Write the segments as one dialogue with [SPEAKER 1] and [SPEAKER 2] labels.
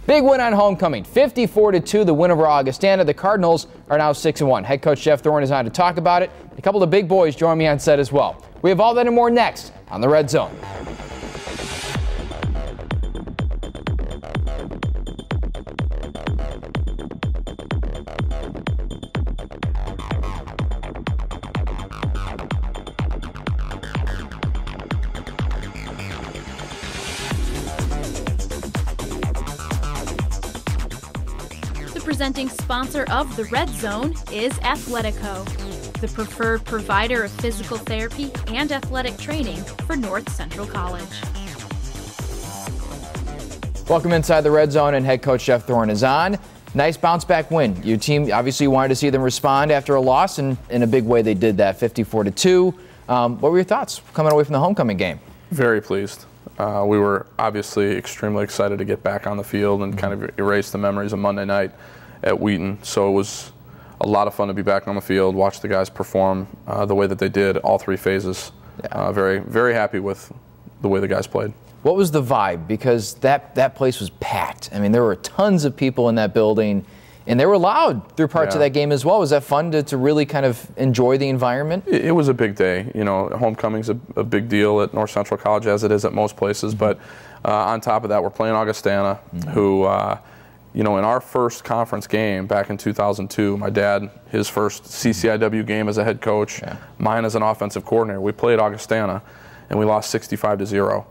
[SPEAKER 1] Big win on homecoming, 54-2, the win over Augustana. The Cardinals are now 6-1. Head coach Jeff Thorne is on to talk about it. A couple of big boys join me on set as well. We have all that and more next on the Red Zone.
[SPEAKER 2] Presenting sponsor of the Red Zone is Athletico, the preferred provider of physical therapy and athletic training for North Central College.
[SPEAKER 1] Welcome inside the Red Zone, and head coach Jeff Thorne is on. Nice bounce back win. Your team, obviously, wanted to see them respond after a loss, and in a big way they did that, 54-2. What were your thoughts coming away from the homecoming game?
[SPEAKER 3] Very pleased. We were obviously extremely excited to get back on the field and kind of erase the memories of Monday night at Wheaton. So it was a lot of fun to be back on the field, watch the guys perform the way that they did, all three phases. Yeah. Very, very happy with the way the guys played.
[SPEAKER 1] What was the vibe? Because that place was packed. I mean, there were tons of people in that building, and they were loud through parts of that game as well. Was that fun to really kind of enjoy the environment?
[SPEAKER 3] It was a big day. You know, homecoming's a big deal at North Central College, as it is at most places. But on top of that, we're playing Augustana, who, you know, in our first conference game back in 2002, my dad, his first CCIW game as a head coach, mine as an offensive coordinator, we played Augustana, and we lost 65-0.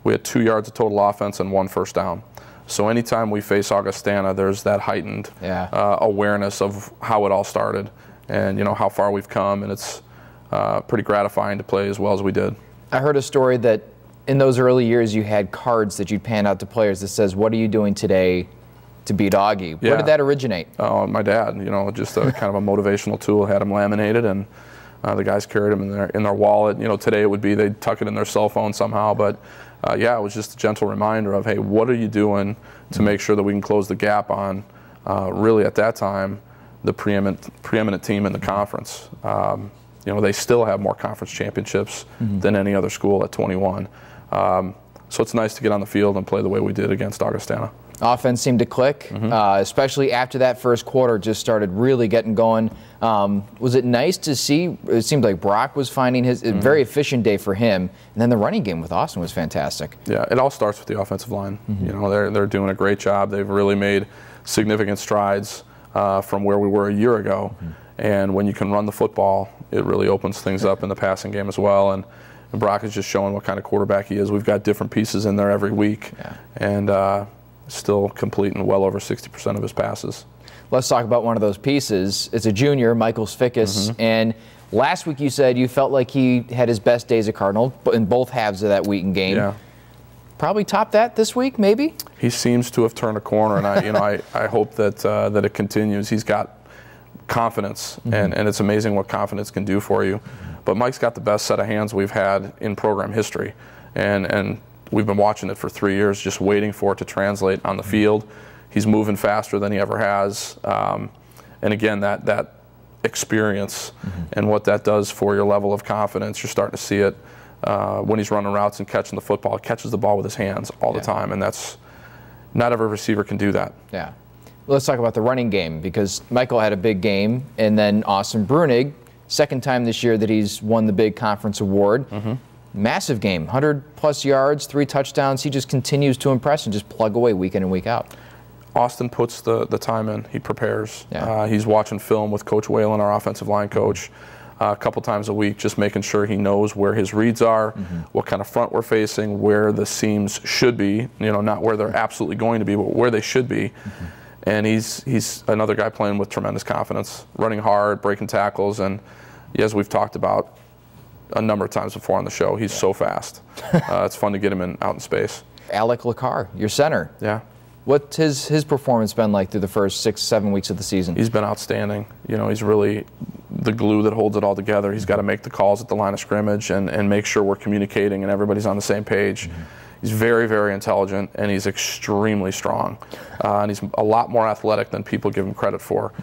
[SPEAKER 3] We had 2 yards of total offense and 1 first down. So anytime we face Augustana, there's that heightened awareness of how it all started and, you know, how far we've come, and it's pretty gratifying to play as well as we did. I
[SPEAKER 1] heard a story that in those early years you had cards that you'd pan out to players that says, "What are you doing today to beat Augie?" Where did that originate?
[SPEAKER 3] My dad, you know, just a kind of a motivational tool. Had them laminated, and the guys carried them in their wallet. You know, today it would be they'd tuck it in their cell phone somehow, but yeah, it was just a gentle reminder of, hey, what are you doing to make sure that we can close the gap on, really at that time, the preeminent team in the conference. You know, they still have more conference championships than any other school at 21. So it's nice to get on the field and play the way we did against Augustana.
[SPEAKER 1] Offense seemed to click, especially after that first quarter just started really getting going. Was it nice to see? It seemed like Brock was finding his very efficient day for him, and then the running game with Austin was fantastic.
[SPEAKER 3] Yeah, it all starts with the offensive line. You know, they're doing a great job. They've really made significant strides from where we were a year ago. And when you can run the football, it really opens things up in the passing game as well. And Brock is just showing what kind of quarterback he is. We've got different pieces in there every week, and still completing well over 60% of his passes.
[SPEAKER 1] Let's talk about one of those pieces. It's a junior, Michael Svikas, and last week you said you felt like he had his best days at Cardinal in both halves of that Wheaton game. Yeah. Probably top that this week, maybe? He
[SPEAKER 3] seems to have turned a corner, and I hope that that it continues. He's got confidence, and it's amazing what confidence can do for you. But Mike's got the best set of hands we've had in program history, and we've been watching it for 3 years, just waiting for it to translate on the field. He's moving faster than he ever has. And again, that experience and what that does for your level of confidence, you're starting to see it when he's running routes and catching the football. He catches the ball with his hands all the time, and that's not every receiver can do that.
[SPEAKER 1] Yeah. Let's talk about the running game, because Michael had a big game, and then Austin Brunig, second time this year that he's won the big conference award. Massive game, 100-plus yards, 3 touchdowns. He just continues to impress and just plug away week in and week out.
[SPEAKER 3] Austin puts the time in. He prepares. He's watching film with Coach Whalen, our offensive line coach, a couple times a week, just making sure he knows where his reads are, what kind of front we're facing, where the seams should be, you know, not where they're absolutely going to be, but where they should be. And he's another guy playing with tremendous confidence, running hard, breaking tackles, and as we've talked about a number of times before on the show, he's so fast. It's fun to get him out in space.
[SPEAKER 1] Alec Lacar, your center.
[SPEAKER 3] Yeah.
[SPEAKER 1] What's his performance been like through the first 6-7 weeks of the season?
[SPEAKER 3] He's been outstanding. You know, he's really the glue that holds it all together. He's got to make the calls at the line of scrimmage and make sure we're communicating and everybody's on the same page. He's very, very intelligent, and he's extremely strong. And he's a lot more athletic than people give him credit for.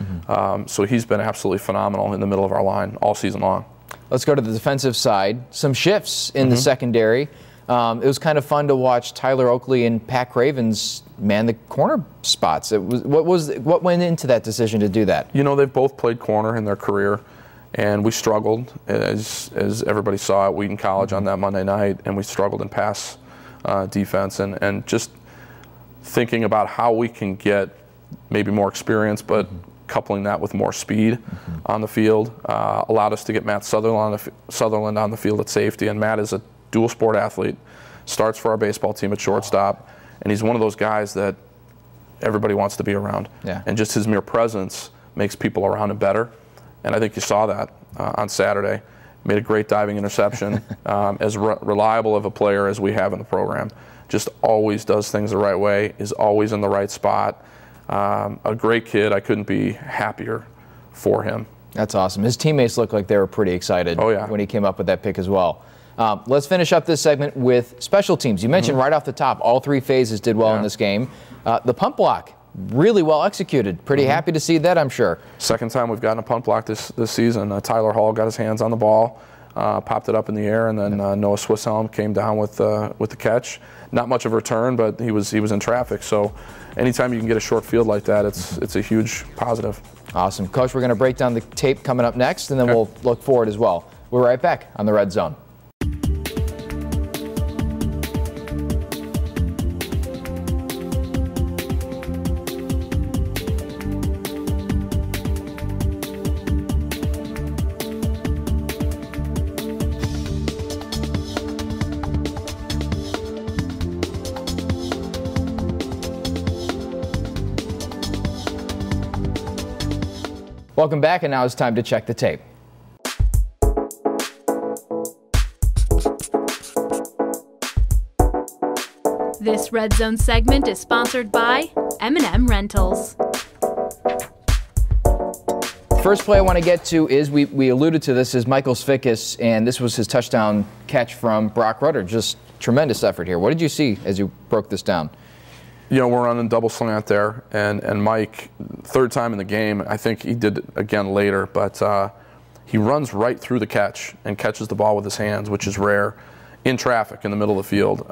[SPEAKER 3] So he's been absolutely phenomenal in the middle of our line all season long.
[SPEAKER 1] Let's go to the defensive side. Some shifts in the secondary. It was kind of fun to watch Tyler Oakley and Pat Cravens man the corner spots. What went into that decision to do that?
[SPEAKER 3] You know, they've both played corner in their career, and we struggled, as everybody saw at Wheaton College on that Monday night, and we struggled in pass defense, and just thinking about how we can get maybe more experience, but coupling that with more speed on the field allowed us to get Matt Sutherland on the field at safety. And Matt is a dual sport athlete, starts for our baseball team at shortstop, and he's one of those guys that everybody wants to be around.
[SPEAKER 1] Yeah.
[SPEAKER 3] And just his mere presence makes people around him better. And I think you saw that on Saturday. Made a great diving interception. As reliable of a player as we have in the program. Just always does things the right way, is always in the right spot. A great kid. I couldn't be happier for him.
[SPEAKER 1] That's awesome. His teammates looked like they were pretty excited when he came up with that pick as well. Let's finish up this segment with special teams. You mentioned right off the top, all three phases did well in this game. The punt block, really well executed. Pretty happy to see that, I'm sure.
[SPEAKER 3] Second time we've gotten a punt block this season. Tyler Hall got his hands on the ball, popped it up in the air, and then Noah Swisshelm came down with the catch. Not much of a return, but he was in traffic. So anytime you can get a short field like that, it's a huge positive.
[SPEAKER 1] Awesome. Coach, we're going to break down the tape coming up next, and then we'll look forward as well. We're right back on the Red Zone. Welcome back, and now it's time to check the tape.
[SPEAKER 2] This Red Zone segment is sponsored by M&M Rentals.
[SPEAKER 1] First play I want to get to is, we alluded to this, is Michael Svikas, and this was his touchdown catch from Brock Rudder. Just tremendous effort here. What did you see as you broke this down?
[SPEAKER 3] You know, we're running double slant there, and Mike, third time in the game, I think he did it again later, but he runs right through the catch and catches the ball with his hands, which is rare, in traffic in the middle of the field.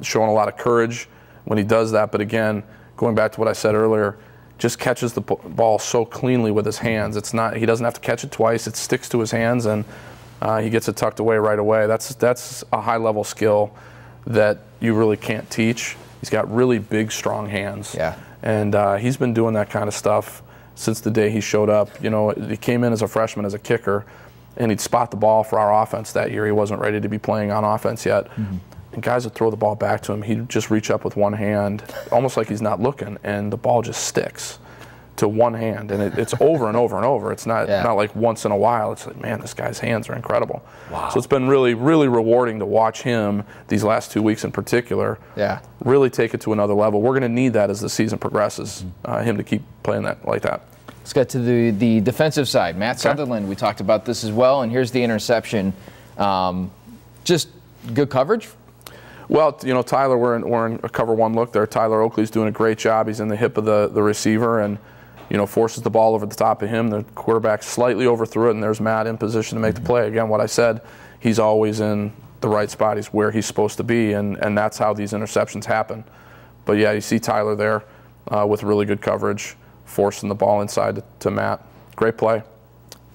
[SPEAKER 3] Showing a lot of courage when he does that, but again, going back to what I said earlier, just catches the ball so cleanly with his hands. He doesn't have to catch it twice, it sticks to his hands, and he gets it tucked away right away. That's a high-level skill that you really can't teach. He's got really big, strong hands.
[SPEAKER 1] Yeah.
[SPEAKER 3] And he's been doing that kind of stuff since the day he showed up. You know, he came in as a freshman as a kicker, and he'd spot the ball for our offense that year. He wasn't ready to be playing on offense yet. And guys would throw the ball back to him. He'd just reach up with one hand, almost like he's not looking, and the ball just sticks to one hand. And it's over and over and over. It's not like once in a while. It's like, man, this guy's hands are incredible.
[SPEAKER 1] Wow.
[SPEAKER 3] So it's been really, really rewarding to watch him these last 2 weeks in particular really take it to another level. We're going to need that as the season progresses, him to keep playing that like that.
[SPEAKER 1] Let's get to the defensive side. Matt Sutherland, we talked about this as well, and here's the interception. Just good coverage?
[SPEAKER 3] Well, you know, Tyler, we're in a cover one look there. Tyler Oakley's doing a great job. He's in the hip of the receiver and, you know, forces the ball over the top of him. The quarterback slightly overthrew it, and there's Matt in position to make the play. Again, what I said, he's always in the right spot. He's where he's supposed to be, and that's how these interceptions happen. But, yeah, you see Tyler there with really good coverage, forcing the ball inside to Matt. Great play.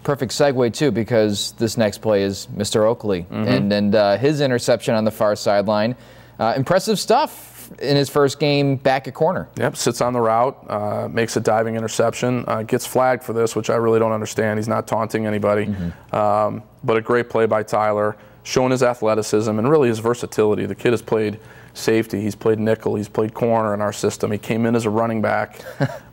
[SPEAKER 1] Perfect segue, too, because this next play is Mr. Oakley and his interception on the far sideline. Impressive stuff in his first game back at corner.
[SPEAKER 3] Yep, sits on the route, makes a diving interception, gets flagged for this, which I really don't understand. He's not taunting anybody. But a great play by Tyler, showing his athleticism and really his versatility. The kid has played safety, he's played nickel, he's played corner in our system. He came in as a running back.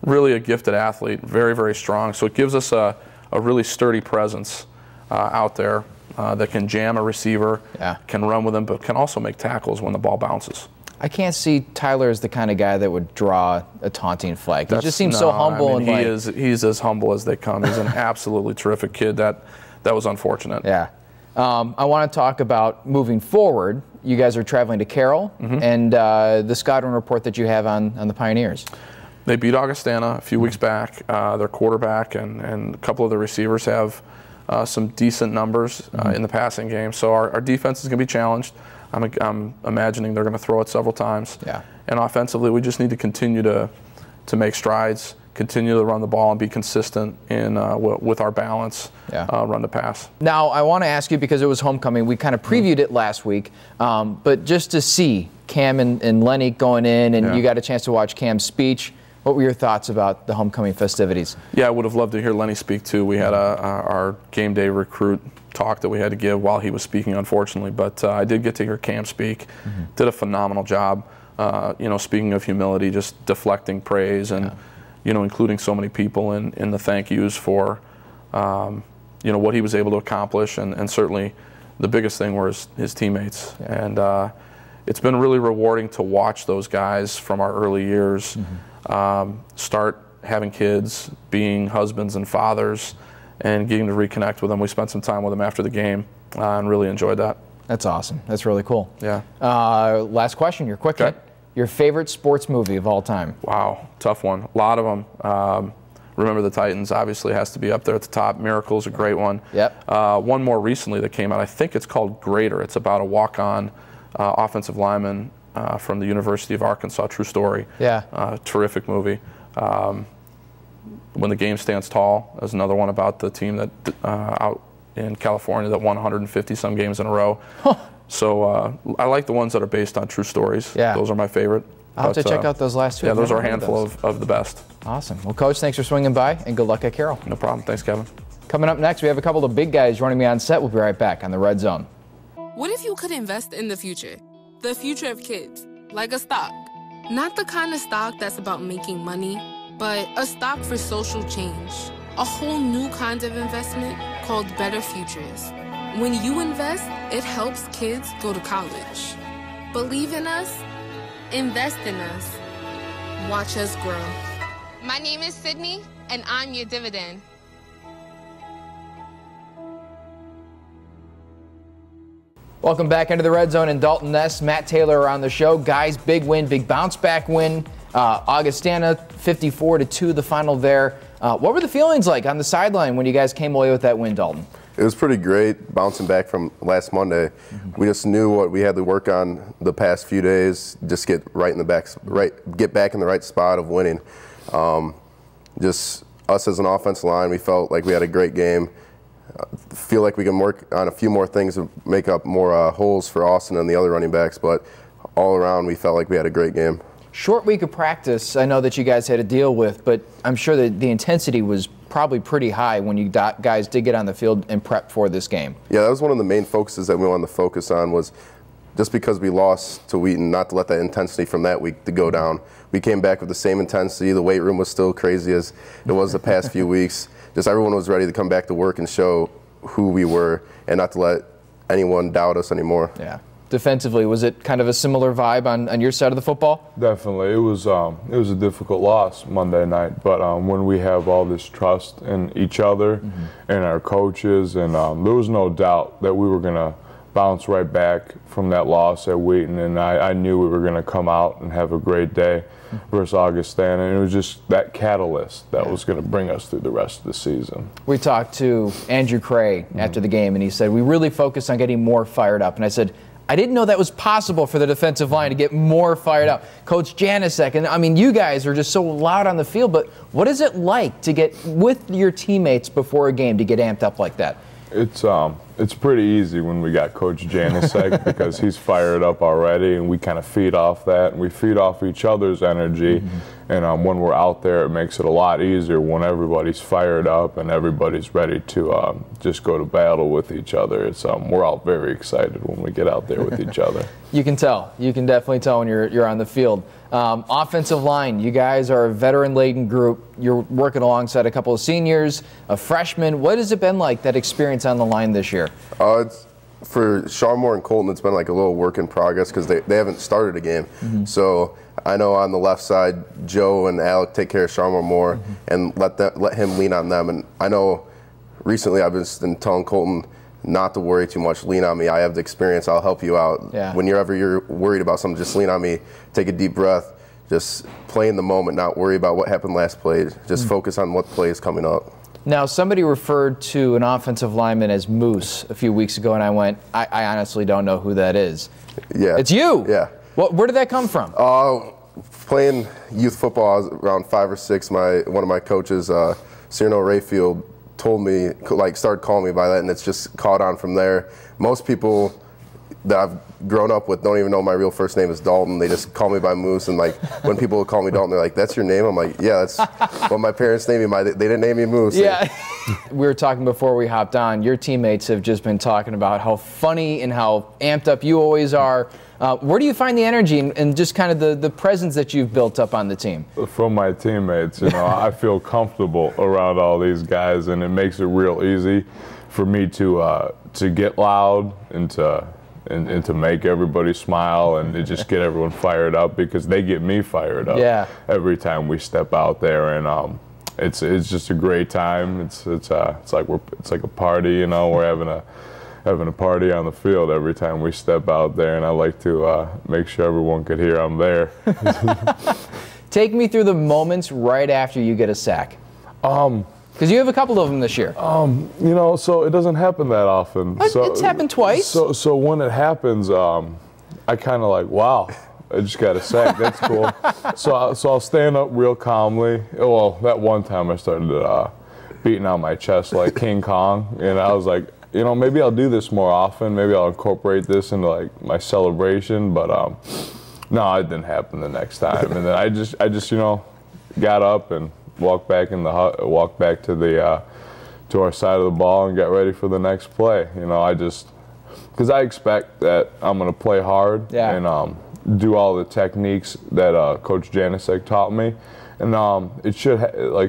[SPEAKER 3] Really a gifted athlete, very, very strong. So it gives us a really sturdy presence out there that can jam a receiver, can run with him, but can also make tackles when the ball bounces.
[SPEAKER 1] I can't see Tyler as the kind of guy that would draw a taunting flag. He just seems so humble.
[SPEAKER 3] I mean, he's as humble as they come. He's an absolutely terrific kid. That was unfortunate.
[SPEAKER 1] Yeah. I want to talk about moving forward. You guys are traveling to Carroll and the scouting report that you have on the Pioneers.
[SPEAKER 3] They beat Augustana a few weeks back. Their quarterback and a couple of the receivers have some decent numbers in the passing game. So our defense is going to be challenged. I'm imagining they're going to throw it several times.
[SPEAKER 1] Yeah.
[SPEAKER 3] And offensively, we just need to continue to make strides, continue to run the ball, and be consistent in with our balance, run to pass.
[SPEAKER 1] Now, I want to ask you, because it was homecoming, we kind of previewed it last week, but just to see Cam and Lenny going in, and you got a chance to watch Cam's speech, what were your thoughts about the homecoming festivities? Yeah,
[SPEAKER 3] I would have loved to hear Lenny speak too. We had our game day recruit talk that we had to give while he was speaking, unfortunately, but I did get to hear Cam speak. Did a phenomenal job. Speaking of humility, just deflecting praise and, including so many people in the thank yous for, what he was able to accomplish. And certainly the biggest thing were his teammates. And it's been really rewarding to watch those guys from our early years start having kids, being husbands and fathers, and getting to reconnect with them. We spent some time with them after the game and really enjoyed that. That's awesome. That's really cool. Yeah. Last question. You're quick. Okay. Your favorite sports movie of all time? Wow, tough one. A lot of them. Remember the Titans obviously has to be up there at the top. Miracle's a great one. Yep. One more recently that came out, I think it's called Greater. It's about a walk-on offensive lineman from the University of Arkansas. True story. Yeah. Terrific movie. When the Game Stands Tall is another one about the team that out in California that won 150 some games in a row. Huh. So I like the ones that are based on true stories. Yeah. Those are my favorite. I'll have to check out those last two. Yeah, those are a handful of the best. Awesome. Well, Coach, thanks for swinging by, and good luck at Carroll. No problem. Thanks, Kevin. Coming up next, we have a couple of big guys joining me on set. We'll be right back on the Red Zone.
[SPEAKER 4] What if you could invest in the future? The future of kids, like a stock. Not the kind of stock that's about making money, but a stock for social change. A whole new kind of investment called Better Futures. When you invest, it helps kids go to college. Believe in us, invest in us, watch us grow.
[SPEAKER 5] My name is Sydney, and I'm your dividend.
[SPEAKER 1] Welcome back into the Red Zone and Dalton Ness. Matt Taylor on the show. Guys, big win, big bounce back win. Augustana 54-2, the final there. What were the feelings like on the sideline when you guys came away with that win, Dalton?
[SPEAKER 6] It was pretty great bouncing back from last Monday. We just knew what we had to work on the past few days, just get get back in the right spot of winning. Just us as an offensive line, we felt like we had a great game. Feel like we can work on a few more things to make up more holes for Austin and the other running backs, but all around we felt like we had a great game.
[SPEAKER 1] Short week of practice, I know that you guys had to deal with, but I'm sure that the intensity was probably pretty high when you guys did get on the field and prep for this game.
[SPEAKER 6] Yeah, that was one of the main focuses that we wanted to focus on, was just because we lost to Wheaton, not to let that intensity from that week to go down. We came back with the same intensity. The weight room was still crazy as it was the past few weeks. Just everyone was ready to come back to work and show who we were and not to let anyone doubt us anymore.
[SPEAKER 1] Yeah. Defensively, was it kind of a similar vibe on your side of the football?
[SPEAKER 7] Definitely. It was a difficult loss Monday night, but when we have all this trust in each other and our coaches, and there was no doubt that we were going to bounce right back from that loss at Wheaton, and I knew we were going to come out and have a great day versus Augustana, and it was just that catalyst that was going to bring us through the rest of the season.
[SPEAKER 1] We talked to Andrew Cray after the game, and he said, we really focused on getting more fired up, and I said, I didn't know that was possible for the defensive line to get more fired up. Coach Janicek, and I mean, you guys are just so loud on the field, but what is it like to get with your teammates before a game to get amped up like that?
[SPEAKER 7] It's pretty easy when we got Coach Janicek because he's fired up already, and we kind of feed off that, and we feed off each other's energy. And when we're out there, it makes it a lot easier when everybody's fired up and everybody's ready to just go to battle with each other. We're all very excited when we get out there with each other.
[SPEAKER 1] You can tell. You can definitely tell when you're on the field. Offensive line, you guys are a veteran-laden group. You're working alongside a couple of seniors, a freshman. What has it been like, that experience on the line this year?
[SPEAKER 6] For Sharmore and Colton, it's been like a little work in progress because they haven't started a game. So I know on the left side, Joe and Alec take care of Sharmore more and let him lean on them. And I know recently I've been telling Colton not to worry too much, lean on me. I have the experience, I'll help you out. Yeah. Whenever you're worried about something, just lean on me, take a deep breath, just play in the moment, not worry about what happened last play. Just focus on what play is coming up.
[SPEAKER 1] Now, somebody referred to an offensive lineman as Moose a few weeks ago, and I went, I honestly don't know who that is.
[SPEAKER 6] Yeah.
[SPEAKER 1] It's you.
[SPEAKER 6] Yeah.
[SPEAKER 1] Where did that come from?
[SPEAKER 6] Playing youth football, I was around 5 or 6. One of my coaches, Cyrano Rayfield, told me, started calling me by that, and it's just caught on from there. Most people that I've grown up with don't even know my real first name is Dalton. They just call me by Moose, and when people call me Dalton, they're like, "That's your name?" I'm like, "Yeah, that's what my parents named me. They didn't name me Moose."
[SPEAKER 1] Yeah. We were talking before we hopped on. Your teammates have just been talking about how funny and how amped up you always are. Where do you find the energy and just kind of the presence that you've built up on the team?
[SPEAKER 7] From my teammates, I feel comfortable around all these guys, and it makes it real easy for me to get loud and to make everybody smile and to just get everyone fired up, because they get me fired up every time we step out there, and it's just a great time. It's like a party, we're having a party on the field every time we step out there, and I like to make sure everyone could hear I'm there.
[SPEAKER 1] Take me through the moments right after you get a sack. Because you have a couple of them this year.
[SPEAKER 7] So it doesn't happen that often.
[SPEAKER 1] It's happened twice.
[SPEAKER 7] So when it happens, I kind of like, wow, I just got a sack. That's cool. So I'll stand up real calmly. Well, that one time I started beating on my chest like King Kong, and I was like, maybe I'll do this more often. Maybe I'll incorporate this into my celebration. But no, it didn't happen the next time. And then I just got up and walked back to our side of the ball and got ready for the next play. Because I expect that I'm going to play hard and do all the techniques that Coach Janicek taught me. And it should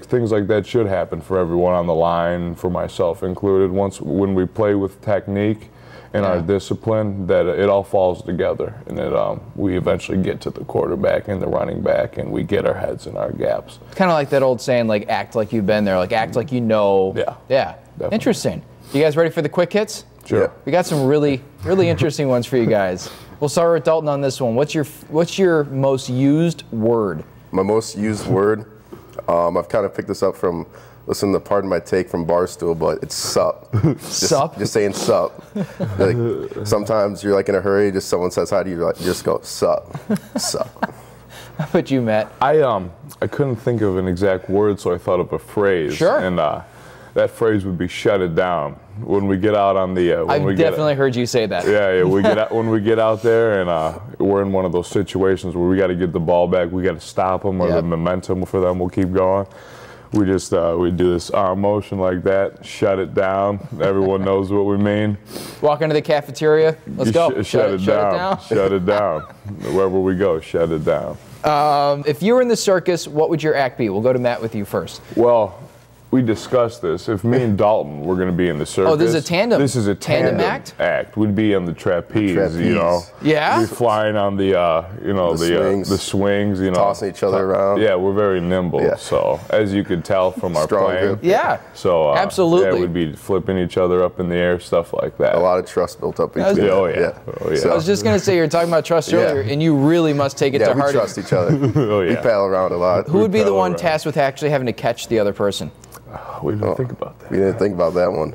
[SPEAKER 7] things like that should happen for everyone on the line, for myself included. When we play with technique and our discipline, that it all falls together, and that we eventually get to the quarterback and the running back, and we get our heads in our gaps.
[SPEAKER 1] It's kind of like that old saying, act like you've been there, act like you know. Yeah.
[SPEAKER 7] Definitely.
[SPEAKER 1] Interesting. You guys ready for the quick hits?
[SPEAKER 7] Sure.
[SPEAKER 6] Yeah.
[SPEAKER 1] We got some really interesting ones for you guys. We'll start with Dalton on this one. What's your most used word?
[SPEAKER 6] My most used word, I've kind of picked this up from listening to Pardon My Take from Barstool, but it's sup.
[SPEAKER 1] Sup?
[SPEAKER 6] Just saying sup. Sometimes you're in a hurry, just someone says hi to you, you just go sup, sup.
[SPEAKER 1] How about you, Matt?
[SPEAKER 7] I couldn't think of an exact word, so I thought of a phrase.
[SPEAKER 1] Sure.
[SPEAKER 7] And that phrase would be "shut it down." When we get out on the,
[SPEAKER 1] I've definitely heard you say that.
[SPEAKER 7] Yeah. When we get out there and we're in one of those situations where we got to get the ball back, we got to stop them, or the momentum for them will keep going. We just we do this arm motion like that, shut it down. Everyone knows what we mean.
[SPEAKER 1] Walk into the cafeteria. Let's go.
[SPEAKER 7] Shut it down. Shut it down. Wherever we go, shut it down.
[SPEAKER 1] If you were in the circus, what would your act be? We'll go to Matt with you first.
[SPEAKER 7] Well, we discussed this. If me and Dalton were going to be in the circus.
[SPEAKER 1] Oh, this is a tandem.
[SPEAKER 7] This is a tandem
[SPEAKER 1] act.
[SPEAKER 7] We'd be on the trapeze.
[SPEAKER 1] Yeah.
[SPEAKER 7] We'd be flying on the the swings.
[SPEAKER 6] Tossing each other around.
[SPEAKER 7] Yeah, we're very nimble. Yeah. So as you could tell from our playing.
[SPEAKER 1] Yeah.
[SPEAKER 7] So
[SPEAKER 1] absolutely.
[SPEAKER 7] Yeah, we'd be flipping each other up in the air, stuff like that.
[SPEAKER 6] A lot of trust built up between us.
[SPEAKER 7] Oh yeah.
[SPEAKER 1] So I was just going to say, you're talking about trust earlier, and you really must take it to heart.
[SPEAKER 6] We trust each other. We pal around a lot.
[SPEAKER 1] Who would be the one tasked with actually having to catch the other person?
[SPEAKER 7] We didn't think about that.
[SPEAKER 6] We didn't think about that one.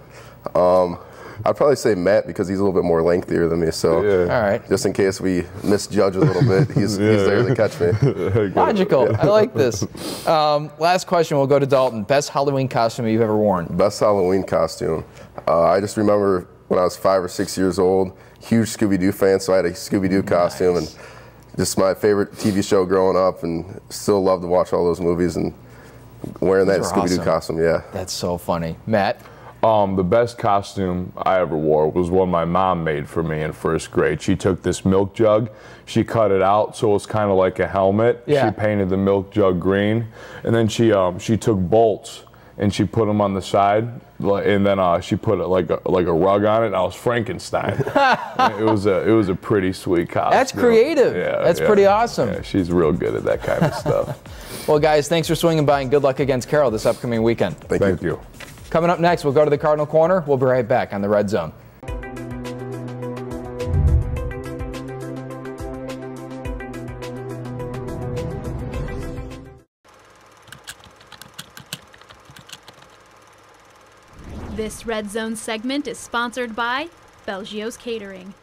[SPEAKER 6] I'd probably say Matt, because he's a little bit more lengthier than me. So,
[SPEAKER 1] all right.
[SPEAKER 6] Just in case we misjudge a little bit, he's there to catch me.
[SPEAKER 1] Logical. I like this. Last question. We'll go to Dalton. Best Halloween costume you've ever worn?
[SPEAKER 6] Best Halloween costume. I just remember when I was 5 or 6 years old, huge Scooby-Doo fan, so I had a Scooby-Doo costume, and just my favorite TV show growing up, and still love to watch all those movies and wearing that Scooby-Doo costume. Yeah.
[SPEAKER 1] That's so funny. Matt?
[SPEAKER 7] The best costume I ever wore was one my mom made for me in first grade. She took this milk jug, she cut it out so it's kind of like a helmet.
[SPEAKER 1] Yeah.
[SPEAKER 7] She painted the milk jug green, and then she took bolts and she put them on the side, and then she put like a rug on it. And I was Frankenstein. it was a pretty sweet costume.
[SPEAKER 1] That's creative.
[SPEAKER 7] Yeah,
[SPEAKER 1] that's pretty awesome.
[SPEAKER 7] Yeah, she's real good at that kind of stuff.
[SPEAKER 1] Well, guys, thanks for swinging by, and good luck against Carroll this upcoming weekend.
[SPEAKER 6] Thank you.
[SPEAKER 1] Coming up next, we'll go to the Cardinal Corner. We'll be right back on the Red Zone.
[SPEAKER 2] This Red Zone segment is sponsored by Belgio's Catering.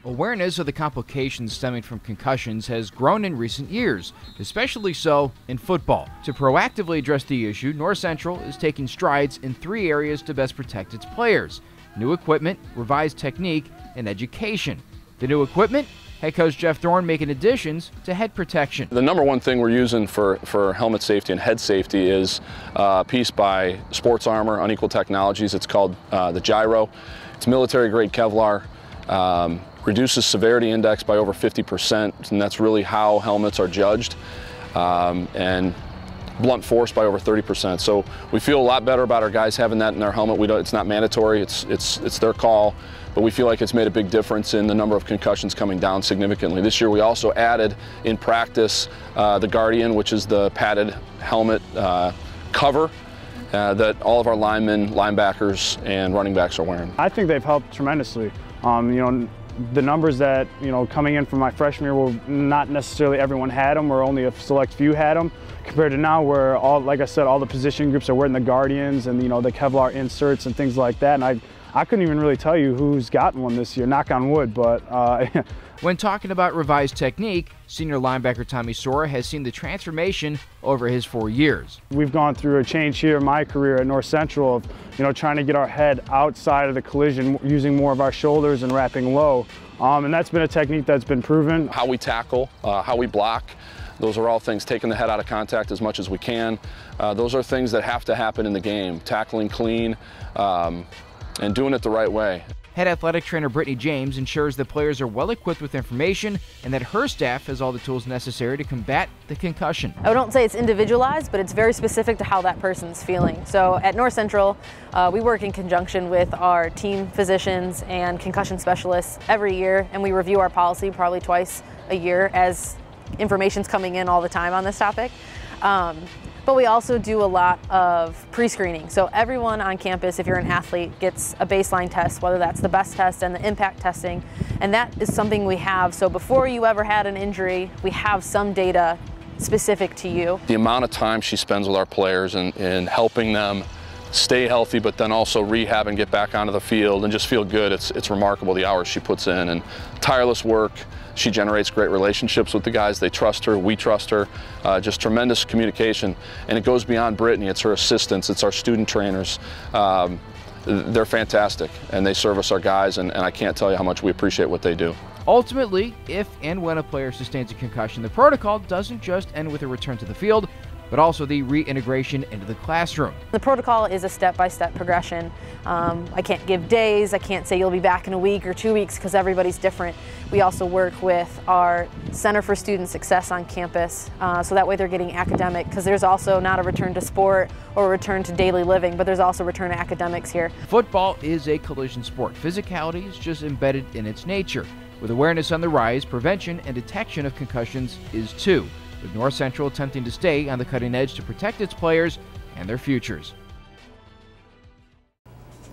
[SPEAKER 1] Awareness of the complications stemming from concussions has grown in recent years, especially so in football. To proactively address the issue, North Central is taking strides in 3 areas to best protect its players: new equipment, revised technique, and education. The new equipment? Head coach Jeff Thorne making additions to head protection.
[SPEAKER 8] The number one thing we're using for helmet safety and head safety is a piece by Sports Armor, Unequal Technologies. It's called the Gyro. It's military-grade Kevlar. Reduces severity index by over 50%, and that's really how helmets are judged, and blunt force by over 30%. So we feel a lot better about our guys having that in their helmet. It's not mandatory, it's their call, but we feel like it's made a big difference in the number of concussions coming down significantly. This year we also added in practice the Guardian, which is the padded helmet cover that all of our linemen, linebackers, and running backs are wearing.
[SPEAKER 9] I think they've helped tremendously. The numbers that, coming in from my freshman year, were not necessarily everyone had them, or only a select few had them, compared to now where, like I said, all the position groups are wearing the Guardians and, the Kevlar inserts and things like that. And I couldn't even really tell you who's gotten one this year, knock on wood, but
[SPEAKER 1] When talking about revised technique, senior linebacker Tommy Sora has seen the transformation over his 4 years.
[SPEAKER 9] We've gone through a change here in my career at North Central of, trying to get our head outside of the collision, using more of our shoulders and wrapping low. And that's been a technique that's been proven.
[SPEAKER 8] How we tackle, how we block, those are all things, taking the head out of contact as much as we can. Those are things that have to happen in the game, tackling clean and doing it the right way.
[SPEAKER 1] Head athletic trainer Brittany James ensures that players are well equipped with information and that her staff has all the tools necessary to combat the concussion.
[SPEAKER 10] I don't say it's individualized, but it's very specific to how that person's feeling. So at North Central, we work in conjunction with our team physicians and concussion specialists every year, and we review our policy probably twice a year as information's coming in all the time on this topic. But we also do a lot of pre-screening. So everyone on campus, if you're an athlete, gets a baseline test, whether that's the best test and the impact testing. And that is something we have. So before you ever had an injury, we have some data specific to you.
[SPEAKER 8] The amount of time she spends with our players and helping them stay healthy, but then also rehab and get back onto the field and just feel good. It's remarkable the hours she puts in, and tireless work. She generates great relationships with the guys. They trust her, we trust her. Just tremendous communication. And it goes beyond Brittany. It's her assistants, it's our student trainers. They're fantastic, and they service our guys, and I can't tell you how much we appreciate what they do.
[SPEAKER 1] Ultimately, if and when a player sustains a concussion, the protocol doesn't just end with a return to the field, but also the reintegration into the classroom.
[SPEAKER 10] The protocol is a step-by-step progression. I can't give days, I can't say you'll be back in a week or 2 weeks because everybody's different. We also work with our Center for Student Success on campus, so that way they're getting academic, because there's also not a return to sport or a return to daily living, but there's also return to academics here.
[SPEAKER 1] Football is a collision sport. Physicality is just embedded in its nature. With awareness on the rise, prevention and detection of concussions is too, with North Central attempting to stay on the cutting edge to protect its players and their futures.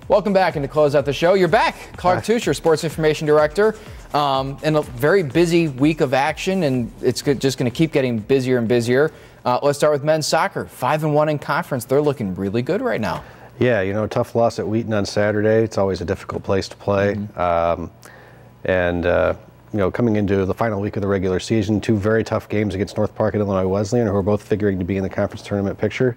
[SPEAKER 1] Welcome back, and to close out the show, you're back. Clark Teuscher, Sports Information Director. In a very busy week of action, and it's just going to keep getting busier and busier. Let's start with men's soccer. 5-1 in conference. They're looking really good right now.
[SPEAKER 11] Yeah, tough loss at Wheaton on Saturday. It's always a difficult place to play. Coming into the final week of the regular season, 2 very tough games against North Park and Illinois Wesleyan, who are both figuring to be in the conference tournament picture.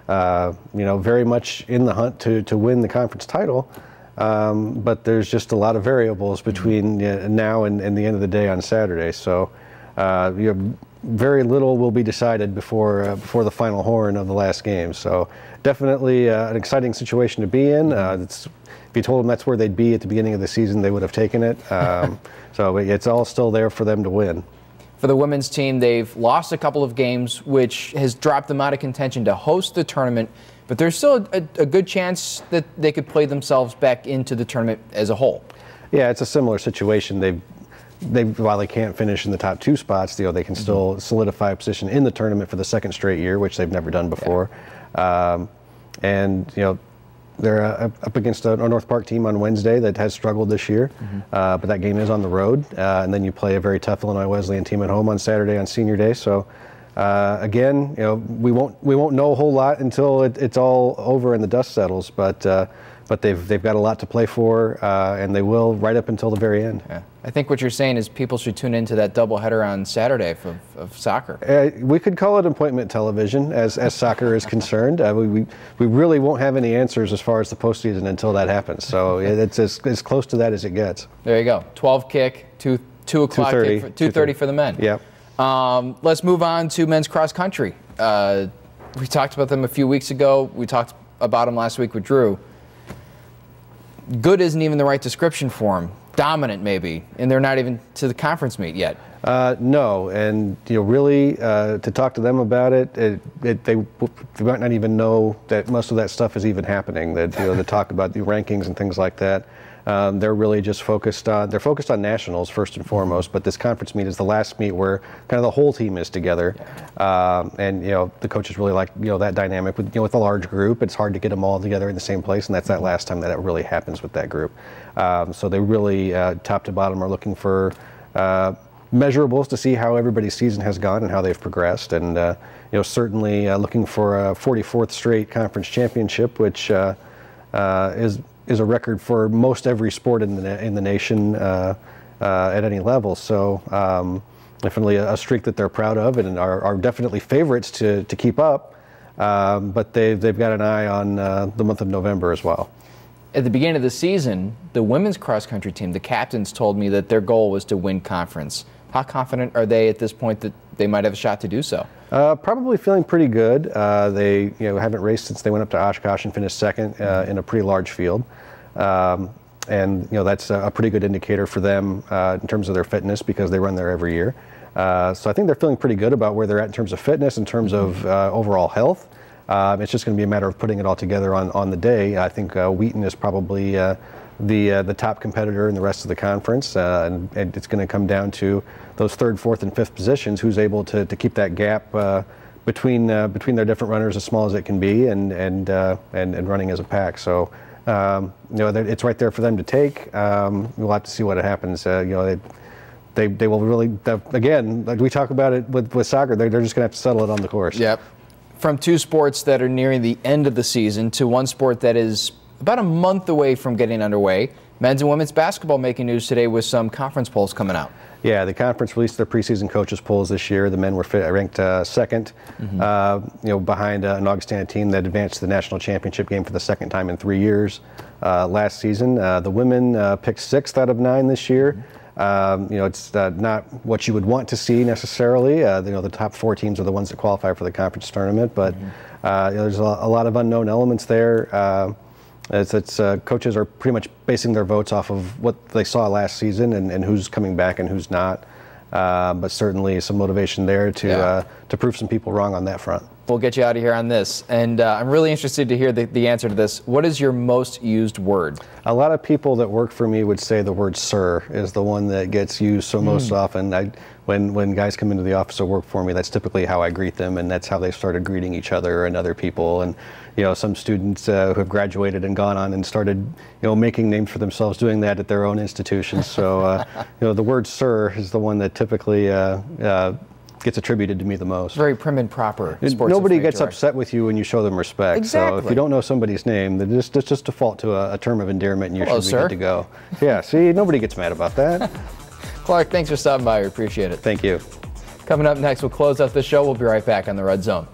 [SPEAKER 11] Very much in the hunt to win the conference title, but there's just a lot of variables between now and the end of the day on Saturday. So very little will be decided before the final horn of the last game. So definitely an exciting situation to be in. If you told them that's where they'd be at the beginning of the season, they would have taken it. So it's all still there for them to win.
[SPEAKER 1] For the women's team, they've lost a couple of games, which has dropped them out of contention to host the tournament. But there's still a good chance that they could play themselves back into the tournament as a whole.
[SPEAKER 11] Yeah, it's a similar situation. While they can't finish in the top 2 spots, they can still solidify a position in the tournament for the second straight year, which they've never done before. Yeah. They're up against a North Park team on Wednesday that has struggled this year, but that game is on the road. And then you play a very tough Illinois Wesleyan team at home on Saturday on Senior Day. So Again, we won't know a whole lot until it's all over and the dust settles. But they've got a lot to play for, and they will right up until the very end.
[SPEAKER 1] Yeah. I think what you're saying is people should tune into that doubleheader on Saturday of soccer.
[SPEAKER 11] We could call it appointment television as soccer is concerned. We really won't have any answers as far as the postseason until that happens. So it's as close to that as it gets.
[SPEAKER 1] There you go. 12 kick, 2 o'clock kick, 2:30 for the men.
[SPEAKER 11] Yep.
[SPEAKER 1] Let's move on to men's cross country. We talked about them a few weeks ago. We talked about them last week with Drew. Good isn't even the right description for them. Dominant, maybe, and they're not even to the conference meet yet.
[SPEAKER 11] No, and really to talk to them about it, they might not even know that most of that stuff is even happening. That the talk about the rankings and things like that. They're really just focused on nationals first and foremost. But this conference meet is the last meet where kind of the whole team is together, and the coaches really like that dynamic with with a large group. It's hard to get them all together in the same place, and that's that last time that really happens with that group. So they really top to bottom are looking for measurables to see how everybody's season has gone and how they've progressed, and certainly looking for a 44th straight conference championship, which is a record for most every sport in the nation at any level. So definitely a streak that they're proud of and are definitely favorites to keep up. But they've got an eye on the month of November as well.
[SPEAKER 1] At the beginning of the season, the women's cross country team, the captains told me that their goal was to win conference. How confident are they at this point that they might have a shot to do so?
[SPEAKER 11] Probably feeling pretty good. They haven't raced since they went up to Oshkosh and finished second in a pretty large field. And that's a pretty good indicator for them in terms of their fitness because they run there every year. So I think they're feeling pretty good about where they're at in terms of fitness, in terms of overall health. It's just going to be a matter of putting it all together on the day. I think Wheaton is probably the top competitor in the rest of the conference, and it's going to come down to those third, fourth, and fifth positions. Who's able to keep that gap between their different runners as small as it can be, and running as a pack. So it's right there for them to take. We'll have to see what happens. They will really, again, like we talk about it with soccer. They're just going to have to settle it on the course.
[SPEAKER 1] Yep. From two sports that are nearing the end of the season to one sport that is about a month away from getting underway. Men's and women's basketball making news today with some conference polls coming out.
[SPEAKER 11] Yeah, the conference released their preseason coaches polls this year. The men were ranked second, behind an Augustana team that advanced to the national championship game for the second time in 3 years last season. The women picked 6th out of 9 this year. It's not what you would want to see necessarily. The top 4 teams are the ones that qualify for the conference tournament, but there's a lot of unknown elements there. Coaches are pretty much basing their votes off of what they saw last season and who's coming back and who's not. But certainly some motivation there to prove some people wrong on that front.
[SPEAKER 1] We'll get you out of here on this. And I'm really interested to hear the answer to this. What is your most used word?
[SPEAKER 11] A lot of people that work for me would say the word sir is the one that gets used most often. When guys come into the office or work for me, that's typically how I greet them, and that's how they started greeting each other and other people. And some students who have graduated and gone on and started making names for themselves doing that at their own institutions. So the word sir is the one that typically gets attributed to me the most.
[SPEAKER 1] Very prim and proper.
[SPEAKER 11] Nobody gets upset with you when you show them respect.
[SPEAKER 1] Exactly.
[SPEAKER 11] So if you don't know somebody's name, then just default to a term of endearment and you should be good to go. Yeah, see, nobody gets mad about that.
[SPEAKER 1] Clark, thanks for stopping by. We appreciate it.
[SPEAKER 11] Thank you.
[SPEAKER 1] Coming up next, we'll close out the show. We'll be right back on the Red Zone.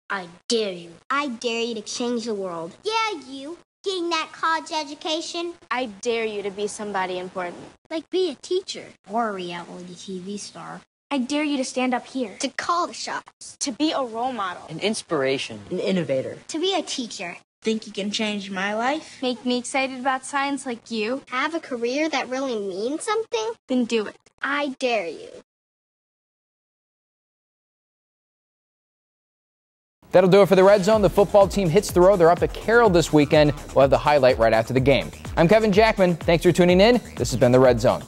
[SPEAKER 12] I dare you. I dare you to change the world. Yeah, you. Getting that college education.
[SPEAKER 13] I dare you to be somebody important.
[SPEAKER 12] Like be a teacher. Or a reality TV star.
[SPEAKER 13] I dare you to stand up here.
[SPEAKER 12] To call the shots.
[SPEAKER 13] To be a role model.
[SPEAKER 14] An inspiration. An innovator.
[SPEAKER 12] To be a teacher.
[SPEAKER 15] Think you can change my life?
[SPEAKER 13] Make me excited about science like you.
[SPEAKER 12] Have a career that really means something?
[SPEAKER 13] Then do it.
[SPEAKER 12] I dare you.
[SPEAKER 1] That'll do it for the Red Zone. The football team hits the road. They're up at Carroll this weekend. We'll have the highlight right after the game. I'm Kevin Jackman. Thanks for tuning in. This has been the Red Zone.